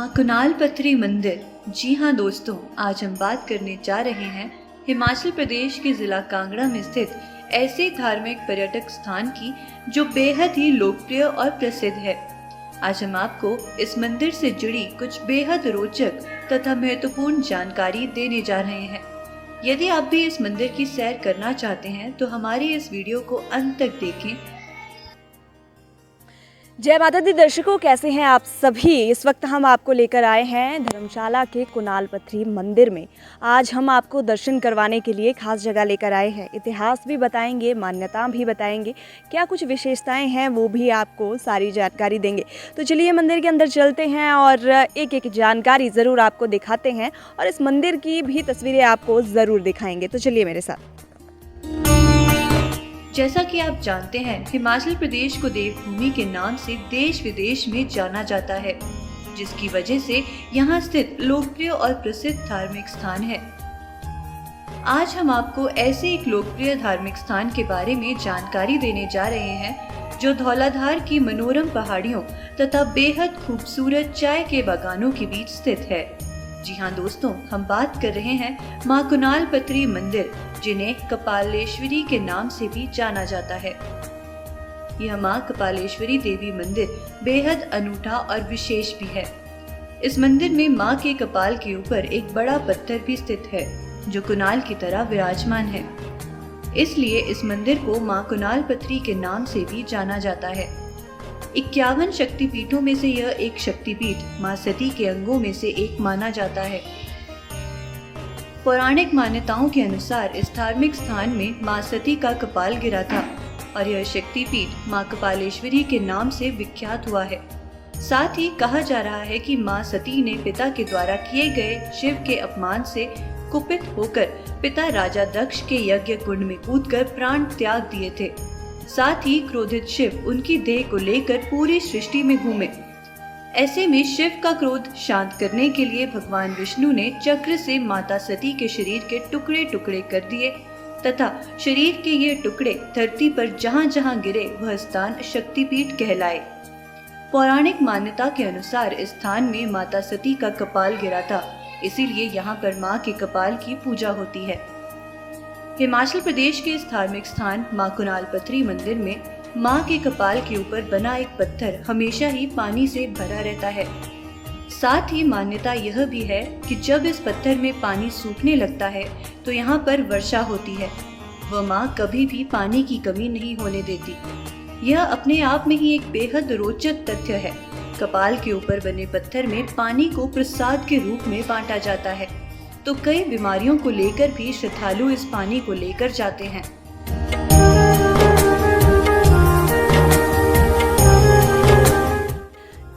माँ कुणाल पथरी मंदिर। जी हाँ दोस्तों, आज हम बात करने जा रहे हैं हिमाचल प्रदेश के जिला कांगड़ा में स्थित ऐसे धार्मिक पर्यटक स्थान की जो बेहद ही लोकप्रिय और प्रसिद्ध है। आज हम आपको इस मंदिर से जुड़ी कुछ बेहद रोचक तथा महत्वपूर्ण जानकारी देने जा रहे हैं। यदि आप भी इस मंदिर की सैर करना चाहते हैं तो हमारी इस वीडियो को अंत तक देखें। जय माता दी दर्शकों, कैसे हैं आप सभी। इस वक्त हम आपको लेकर आए हैं धर्मशाला के कुणाल पथरी मंदिर में। आज हम आपको दर्शन करवाने के लिए खास जगह लेकर आए हैं। इतिहास भी बताएंगे, मान्यता भी बताएंगे, क्या कुछ विशेषताएं हैं वो भी आपको सारी जानकारी देंगे। तो चलिए मंदिर के अंदर चलते हैं और एक एक जानकारी ज़रूर आपको दिखाते हैं और इस मंदिर की भी तस्वीरें आपको ज़रूर दिखाएंगे। तो चलिए मेरे साथ। जैसा कि आप जानते हैं, हिमाचल प्रदेश को देवभूमि के नाम से देश विदेश में जाना जाता है, जिसकी वजह से यहाँ स्थित लोकप्रिय और प्रसिद्ध धार्मिक स्थान है। आज हम आपको ऐसे एक लोकप्रिय धार्मिक स्थान के बारे में जानकारी देने जा रहे हैं जो धौलाधार की मनोरम पहाड़ियों तथा बेहद खूबसूरत चाय के बागानों के बीच स्थित है। जी हाँ दोस्तों, हम बात कर रहे हैं माँ कुणाल पथरी मंदिर, जिन्हें कपालेश्वरी के नाम से भी जाना जाता है। यह माँ कपालेश्वरी देवी मंदिर बेहद अनूठा और विशेष भी है। इस मंदिर में माँ के कपाल के ऊपर एक बड़ा पत्थर भी स्थित है जो कुणाल की तरह विराजमान है। इसलिए इस मंदिर को माँ कुणाल पथरी के नाम से भी जाना जाता है। 51 शक्तिपीठों में से यह एक शक्तिपीठ माँ सती के अंगों में से एक माना जाता है। पौराणिक मान्यताओं के अनुसार इस धार्मिक स्थान में माँ सती का कपाल गिरा था और यह शक्तिपीठ माँ कपालेश्वरी के नाम से विख्यात हुआ है। साथ ही कहा जा रहा है कि माँ सती ने पिता के द्वारा किए गए शिव के अपमान से कुपित होकर पिता राजा दक्ष के यज्ञ कुंड में कूदकर प्राण त्याग दिए थे। साथ ही क्रोधित शिव उनकी देह को लेकर पूरी सृष्टि में घूमे। ऐसे में शिव का क्रोध शांत करने के लिए भगवान विष्णु ने चक्र से माता सती के शरीर के टुकड़े टुकड़े कर दिए तथा शरीर के ये टुकड़े धरती पर जहाँ जहाँ गिरे वह स्थान शक्तिपीठ कहलाए। पौराणिक मान्यता के अनुसार इस स्थान में माता सती का कपाल गिरा था, इसीलिए यहाँ पर माँ के कपाल की पूजा होती है। हिमाचल प्रदेश के इस धार्मिक स्थान माँ कुणाल पथरी मंदिर में माँ के कपाल के ऊपर बना एक पत्थर हमेशा ही पानी से भरा रहता है। साथ ही मान्यता यह भी है कि जब इस पत्थर में पानी सूखने लगता है तो यहाँ पर वर्षा होती है। वह माँ कभी भी पानी की कमी नहीं होने देती। यह अपने आप में ही एक बेहद रोचक तथ्य है। कपाल के ऊपर बने पत्थर में पानी को प्रसाद के रूप में बांटा जाता है, तो कई बीमारियों को लेकर भी श्रद्धालु इस पानी को लेकर जाते हैं।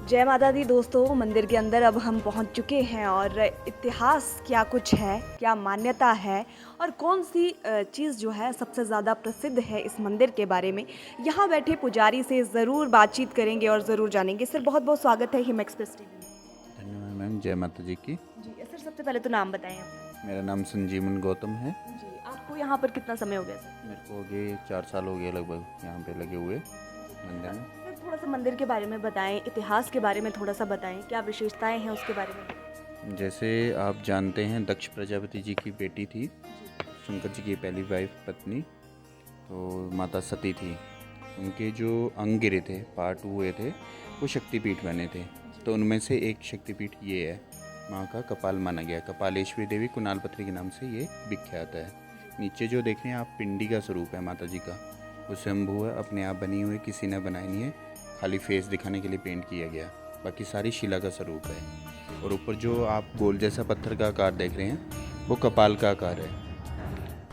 जय माता दी दोस्तों, मंदिर के अंदर अब हम पहुंच चुके हैं और इतिहास क्या कुछ है, क्या मान्यता है और कौन सी चीज़ जो है सबसे ज़्यादा प्रसिद्ध है इस मंदिर के बारे में यहाँ बैठे पुजारी से ज़रूर बातचीत करेंगे और ज़रूर जानेंगे। सर बहुत बहुत स्वागत है हिम एक्सप्रेस टीवी में। धन्यवाद मैम, जय माता जी की। जी सर, सबसे पहले तो नाम बताएं आप। मेरा नाम संजीवन गौतम है। जी, आपको यहाँ पर कितना समय हो गया सर? मेरे को हो गए 4 साल हो गए लगभग यहाँ पे लगे हुए मंदिर में। सर थोड़ा सा मंदिर के बारे में बताएं, इतिहास के बारे में थोड़ा सा बताएं, क्या विशेषताएं हैं उसके बारे में। जैसे आप जानते हैं, दक्ष प्रजापति जी की बेटी थी, शंकर जी की पहली वाइफ पत्नी, तो माता सती थी। उनके जो अंग गिरे थे, पार्ट हुए थे, वो शक्तिपीठ बने थे। तो उनमें से एक शक्तिपीठ ये है, माँ का कपाल माना गया। कपालेश्वरी देवी कुणाल पथरी के नाम से ये विख्यात है। नीचे जो देख रहे हैं आप, पिंडी का स्वरूप है माता जी का। वो स्वयंभू है, अपने आप बनी हुई, किसी ने बनाई नहीं है, खाली फेस दिखाने के लिए पेंट किया गया। बाकी सारी शिला का स्वरूप है। और ऊपर जो आप गोल जैसा पत्थर का आकार देख रहे हैं, वो कपाल का आकार है।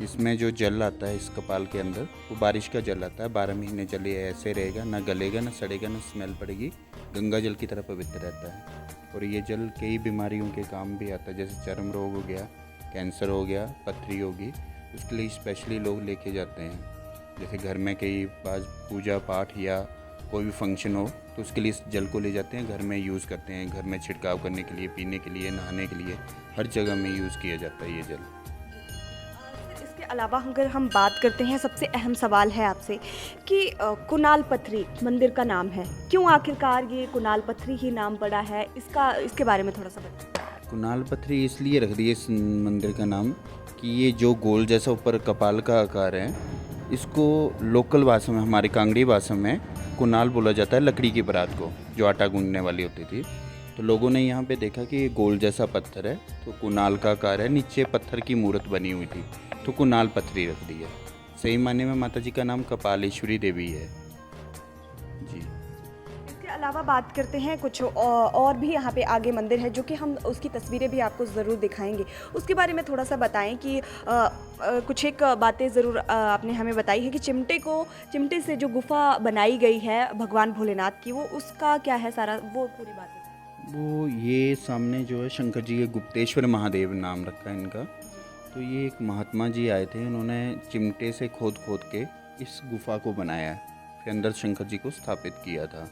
इसमें जो जल आता है इस कपाल के अंदर, वो बारिश का जल आता है। 12 महीने जल ये ऐसे रहेगा, ना गलेगा, ना सड़ेगा, ना स्मेल पड़ेगी। गंगा जल की तरह पवित्र रहता है। और ये जल कई बीमारियों के काम भी आता है, जैसे चर्म रोग हो गया, कैंसर हो गया, पथरी होगी, उसके लिए स्पेशली लोग लेके जाते हैं। जैसे घर में कई बार पूजा पाठ या कोई भी फंक्शन हो तो उसके लिए इस जल को ले जाते हैं, घर में यूज़ करते हैं। घर में छिड़काव करने के लिए, पीने के लिए, नहाने के लिए, हर जगह में यूज़ किया जाता है ये जल। इसके अलावा अगर हम बात करते हैं, सबसे अहम सवाल है आपसे कि कुणाल पथरी मंदिर का नाम है, क्यों आखिरकार ये कुणाल पथरी ही नाम पड़ा है, इसके बारे में थोड़ा सा बताइए। कुणाल पथरी इसलिए रख दिए इस मंदिर का नाम कि ये जो गोल जैसा ऊपर कपाल का आकार है, इसको लोकल भाषा में, हमारी कांगड़ी भाषा में कुणाल बोला जाता है, लकड़ी की परात को जो आटा गूंदने वाली होती थी। तो लोगों ने यहाँ पे देखा कि ये गोल जैसा पत्थर है, तो कुणाल का आकार है, नीचे पत्थर की मूर्त बनी हुई थी, तो कुणाल पथरी रख दी है। सही मायने में माता जी का नाम कपालेश्वरी देवी है जी। इसके अलावा बात करते हैं कुछ और भी यहाँ पे आगे मंदिर है, जो कि हम उसकी तस्वीरें भी आपको ज़रूर दिखाएंगे। उसके बारे में थोड़ा सा बताएं कि कुछ एक बातें ज़रूर आपने हमें बताई है कि चिमटे से जो गुफा बनाई गई है भगवान भोलेनाथ की, वो उसका क्या है सारा, वो पूरी बात है। वो ये सामने जो है शंकर जी के गुप्तेश्वर महादेव नाम रखा है इनका। तो ये एक महात्मा जी आए थे, उन्होंने चिमटे से खोद के इस गुफा को बनाया, फिर अंदर शंकर जी को स्थापित किया था।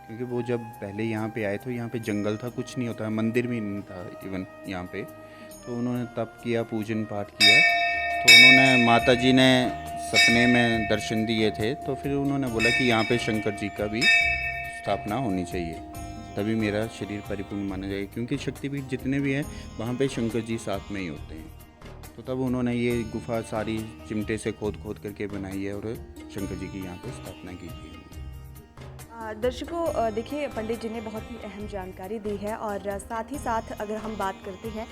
क्योंकि वो जब पहले यहाँ पे आए तो यहाँ पे जंगल था, कुछ नहीं होता, मंदिर भी नहीं था इवन यहाँ पे। तो उन्होंने तप किया, पूजन पाठ किया, तो उन्होंने माता जी ने सपने में दर्शन दिए थे, तो फिर उन्होंने बोला कि यहाँ पे शंकर जी का भी स्थापना होनी चाहिए, तभी मेरा शरीर परिपूर्ण माना जाएगा। क्योंकि शक्तिपीठ जितने भी हैं वहाँ पे शंकर जी साथ में ही होते हैं। तो तब उन्होंने ये गुफा सारी चिमटे से खोद करके बनाई है और शंकर जी की यहाँ पे स्थापना की थी। दर्शकों देखिए, पंडित जी ने बहुत ही अहम जानकारी दी है, और साथ ही साथ अगर हम बात करते हैं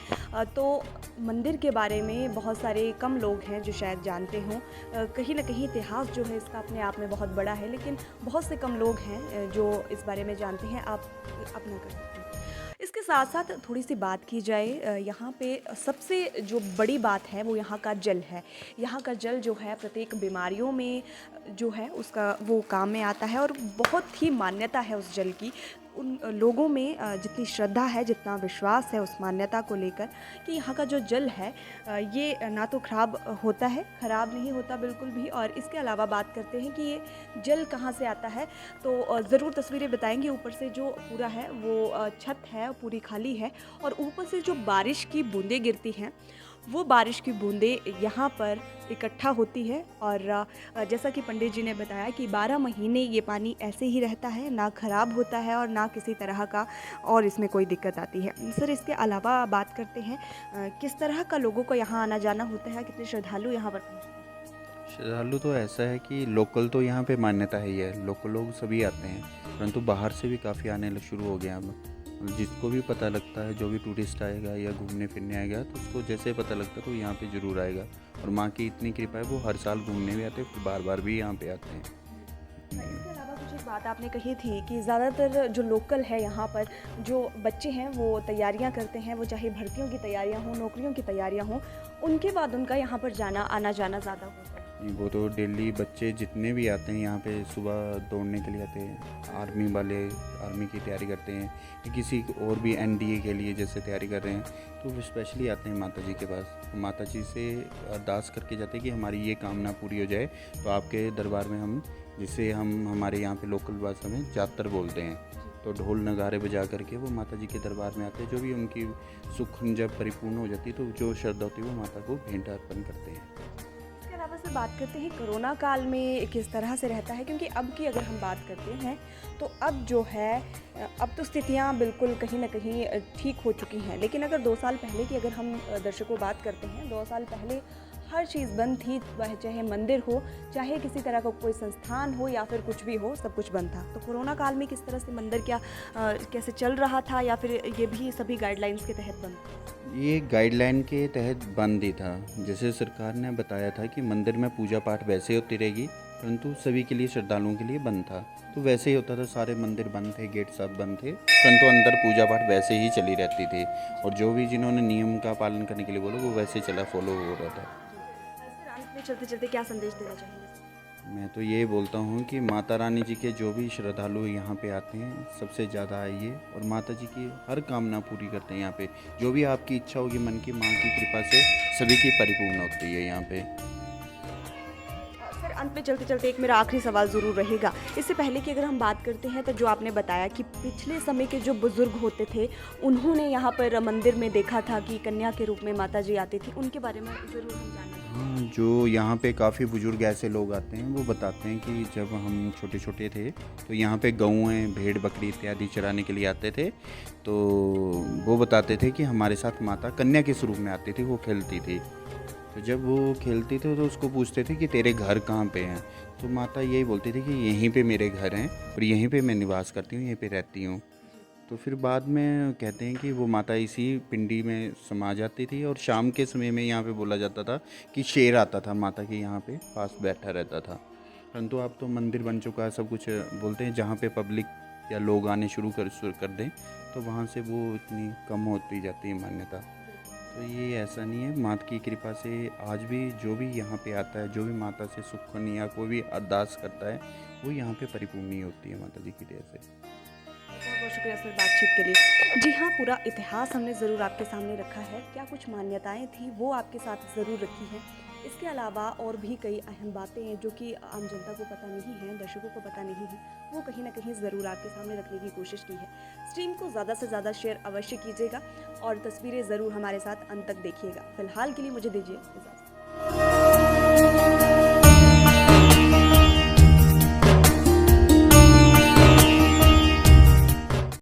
तो मंदिर के बारे में बहुत सारे कम लोग हैं जो शायद जानते हों। कहीं ना कहीं इतिहास जो है इसका अपने आप में बहुत बड़ा है, लेकिन बहुत से कम लोग हैं जो इस बारे में जानते हैं। आप अपना कर सकते हैं। इसके साथ साथ थोड़ी सी बात की जाए, यहाँ पे सबसे जो बड़ी बात है वो यहाँ का जल है। यहाँ का जल जो है प्रत्येक बीमारियों में जो है उसका वो काम में आता है, और बहुत ही मान्यता है उस जल की। उन लोगों में जितनी श्रद्धा है, जितना विश्वास है उस मान्यता को लेकर कि यहाँ का जो जल है ये ना तो ख़राब होता है, ख़राब नहीं होता बिल्कुल भी। और इसके अलावा बात करते हैं कि ये जल कहाँ से आता है, तो ज़रूर तस्वीरें बताएंगे। ऊपर से जो पूरा है वो छत है पूरी खाली है, और ऊपर से जो बारिश की बूंदें गिरती हैं, वो बारिश की बूंदें यहाँ पर इकट्ठा होती है। और जैसा कि पंडित जी ने बताया कि 12 महीने ये पानी ऐसे ही रहता है, ना ख़राब होता है और ना किसी तरह का और इसमें कोई दिक्कत आती है। सर, इसके अलावा बात करते हैं किस तरह का लोगों को यहाँ आना जाना होता है, कितने श्रद्धालु यहाँ पर पहुँचते हैं? श्रद्धालु तो ऐसा है कि लोकल तो यहाँ पे मान्यता ही है, लोकल लोग सभी आते हैं, परंतु बाहर से भी काफ़ी आने शुरू हो गए अब। जिसको भी पता लगता है, जो भी टूरिस्ट आएगा या घूमने फिरने आएगा, तो उसको जैसे पता लगता है तो यहाँ पे ज़रूर आएगा। और माँ की इतनी कृपा है, वो हर साल घूमने भी आते हैं, फिर बार बार भी यहाँ पे आते हैं। इसके अलावा कुछ एक बात आपने कही थी कि ज़्यादातर जो लोकल है यहाँ पर जो बच्चे हैं वो तैयारियाँ करते हैं, वो चाहे भर्तियों की तैयारियाँ हों, नौकरियों की तैयारियाँ हों, उनके बाद उनका यहाँ पर आना जाना ज़्यादा होता है। वो तो डेली बच्चे जितने भी आते हैं यहाँ पे सुबह दौड़ने के लिए आते हैं, आर्मी वाले आर्मी की तैयारी करते हैं, या किसी और भी NDA के लिए जैसे तैयारी कर रहे हैं, तो वो स्पेशली आते हैं माता जी के पास। माता जी से अरदास करके जाते हैं कि हमारी ये कामना पूरी हो जाए, तो आपके दरबार में हम, जिसे हम हमारे यहाँ पे लोकल भाषा में जातर बोलते हैं, तो ढोल नगारे बजा करके वो माता जी के दरबार में आते हैं। जो भी उनकी सुख जब परिपूर्ण हो जाती है, तो जो श्रद्धा होती है वो माता को भेंट अर्पण करते हैं। से बात करते हैं कोरोना काल में किस तरह से रहता है, क्योंकि अब की अगर हम बात करते हैं तो अब जो है अब तो स्थितियां बिल्कुल कहीं ना कहीं ठीक हो चुकी हैं। लेकिन अगर 2 साल पहले की अगर हम दर्शकों बात करते हैं, 2 साल पहले हर चीज़ बंद थी, वह चाहे मंदिर हो, चाहे किसी तरह का कोई संस्थान हो या फिर कुछ भी हो, सब कुछ बंद था। तो कोरोना काल में किस तरह से मंदिर कैसे चल रहा था, या फिर ये भी सभी गाइडलाइंस के तहत बंद? ये गाइडलाइन के तहत बंद ही था। जैसे सरकार ने बताया था कि मंदिर में पूजा पाठ वैसे होती रहेगी, परंतु सभी के लिए, श्रद्धालुओं के लिए बंद था। तो वैसे ही होता था, सारे मंदिर बंद थे, गेट सब बंद थे, परंतु अंदर पूजा पाठ वैसे ही चली रहती थी। और जो भी जिन्होंने नियम का पालन करने के लिए बोला, वो वैसे फॉलो हो रहा था। चलते चलते क्या संदेश देना चाहेंगे? मैं तो ये बोलता हूँ कि माता रानी जी के जो भी श्रद्धालु यहाँ पे आते हैं, सबसे ज़्यादा आइए, और माता जी की हर कामना पूरी करते हैं यहाँ पे। जो भी आपकी इच्छा होगी मन की, माँ की कृपा से सभी की परिपूर्ण होती है यहाँ पे। सर, अंत में चलते चलते एक मेरा आखिरी सवाल ज़रूर रहेगा। इससे पहले कि अगर हम बात करते हैं, तो जो आपने बताया कि पिछले समय के जो बुज़ुर्ग होते थे, उन्होंने यहाँ पर मंदिर में देखा था कि कन्या के रूप में माता जी आती थी, उनके बारे में ज़रूर हम जानना चाहेंगे। हाँ, जो यहाँ पे काफ़ी बुजुर्ग ऐसे लोग आते हैं वो बताते हैं कि जब हम छोटे छोटे थे तो यहाँ पे गौएं भेड़ बकरी इत्यादि चराने के लिए आते थे। तो वो बताते थे कि हमारे साथ माता कन्या के स्वरूप में आती थी, वो खेलती थी। तो जब वो खेलती थी तो उसको पूछते थे कि तेरे घर कहाँ पे हैं। तो माता यही बोलती थी कि यहीं पे मेरे घर हैं और यहीं पे मैं निवास करती हूँ, यहीं पे रहती हूँ। तो फिर बाद में कहते हैं कि वो माता इसी पिंडी में समा जाती थी और शाम के समय में यहाँ पे बोला जाता था कि शेर आता था माता के यहाँ पे पास बैठा रहता था। परंतु अब तो मंदिर बन चुका है, सब कुछ बोलते हैं जहाँ पे पब्लिक या लोग आने शुरू कर दें तो वहाँ से वो इतनी कम होती जाती है मान्यता। तो ये ऐसा नहीं है, माता की कृपा से आज भी जो भी यहाँ पे आता है, जो भी माता से सुखन या कोई भी अरदास करता है वो यहाँ पे परिपूर्ण ही होती है माता जी की दया से। बहुत बहुत शुक्रिया सर बातचीत के लिए। जी हाँ, पूरा इतिहास हमने ज़रूर आपके सामने रखा है। क्या कुछ मान्यताएं थी वो आपके साथ ज़रूर रखी हैं। इसके अलावा और भी कई अहम बातें हैं जो कि आम जनता को पता नहीं है, दर्शकों को पता नहीं है, वो कहीं ना कहीं ज़रूर आपके सामने रखने की कोशिश की है। स्ट्रीम को ज़्यादा से ज़्यादा शेयर अवश्य कीजिएगा और तस्वीरें ज़रूर हमारे साथ अंत तक देखिएगा। फिलहाल के लिए मुझे दीजिए इजाज़त।